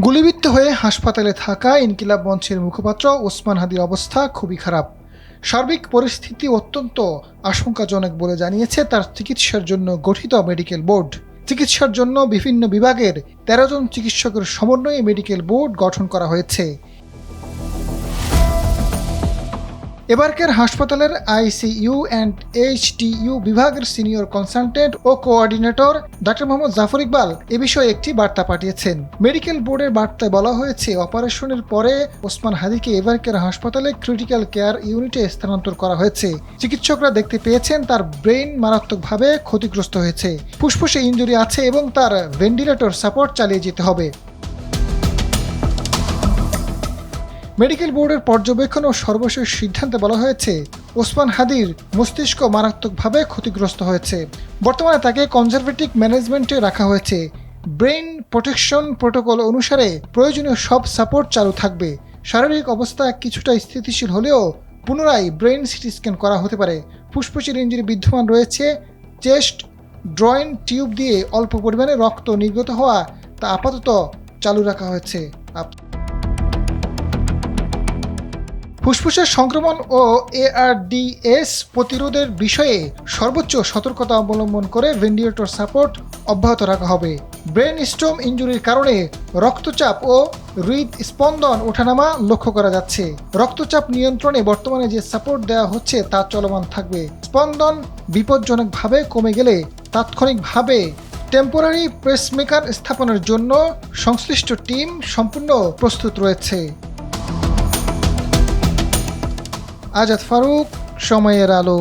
গুলিবিদ্ধ হয়ে হাসপাতালে থাকা ইনকিলাব মঞ্চের মুখপাত্র ওসমান হাদির অবস্থা খুবই খারাপ। সার্বিক পরিস্থিতি অত্যন্ত আশঙ্কাজনক বলে জানিয়েছে তার চিকিৎসার জন্য গঠিত মেডিকেল বোর্ড। চিকিৎসার জন্য বিভিন্ন বিভাগের ১৩ জন চিকিৎসকের সমন্বয়ে মেডিকেল বোর্ড গঠন করা হয়েছে। এবারকার হাসপাতালের আইসিইউ অ্যান্ড এইচডিইউ বিভাগের সিনিয়র কনসালটেন্ট ও কোঅর্ডিনেটর ডক্টর মোহাম্মদ জাফর ইকবাল এ বিষয়ে একটি বার্তা পাঠিয়েছেন। মেডিকেল বোর্ডের বার্তায় বলা হয়েছে, অপারেশনের পরে ওসমান হাদিকে এবারকার হাসপাতালে ক্রিটিক্যাল কেয়ার ইউনিটে স্থানান্তর করা হয়েছে। চিকিৎসকরা দেখতে পেয়েছেন তার ব্রেইন মারাত্মকভাবে ক্ষতিগ্রস্ত হয়েছে, ফুসফুসে ইনজুরি আছে এবং তার ভেন্টিলেটর সাপোর্ট চালিয়ে যেতে হবে। মেডিকেল বোর্ডের পর্যবেক্ষণ ও সর্বশেষ সিদ্ধান্তে বলা হয়েছে, ওসমান হাদির মস্তিষ্ক মারাত্মকভাবে ক্ষতিগ্রস্ত হয়েছে। বর্তমানে তাকে কনজারভেটিভ ম্যানেজমেন্টে রাখা হয়েছে। ব্রেইন প্রোটেকশন প্রোটোকল অনুসারে প্রয়োজনীয় সব সাপোর্ট চালু থাকবে। শারীরিক অবস্থা কিছুটা স্থিতিশীল হলেও পুনরায় ব্রেইন সিটি স্ক্যান করা হতে পারে। ফুসফুসের ইনজুরি বিদ্যমান রয়েছে। চেস্ট ড্রয়েন টিউব দিয়ে অল্প পরিমাণে রক্ত নির্গত হওয়া তা আপাতত চালু রাখা হয়েছে। ফুসফুসের সংক্রমণ ও ARDS প্রতিরোধের বিষয়ে সর্বোচ্চ সতর্কতা অবলম্বন করে ভেন্টিলেটর সাপোর্ট অব্যাহত রাখা হবে। ব্রেন স্ট্রোম ইনজুরির কারণে রক্তচাপ ও হৃদস্পন্দন ওঠানামা লক্ষ্য করা যাচ্ছে। রক্তচাপ নিয়ন্ত্রণে বর্তমানে যে সাপোর্ট দেওয়া হচ্ছে তা চলমান থাকবে। স্পন্দন বিপজ্জনকভাবে কমে গেলে তাৎক্ষণিকভাবে টেম্পোরারি পেসমেকার স্থাপনের জন্য সংশ্লিষ্ট টিম সম্পূর্ণ প্রস্তুত রয়েছে। আজাদ ফারুক, সময়ের আলো।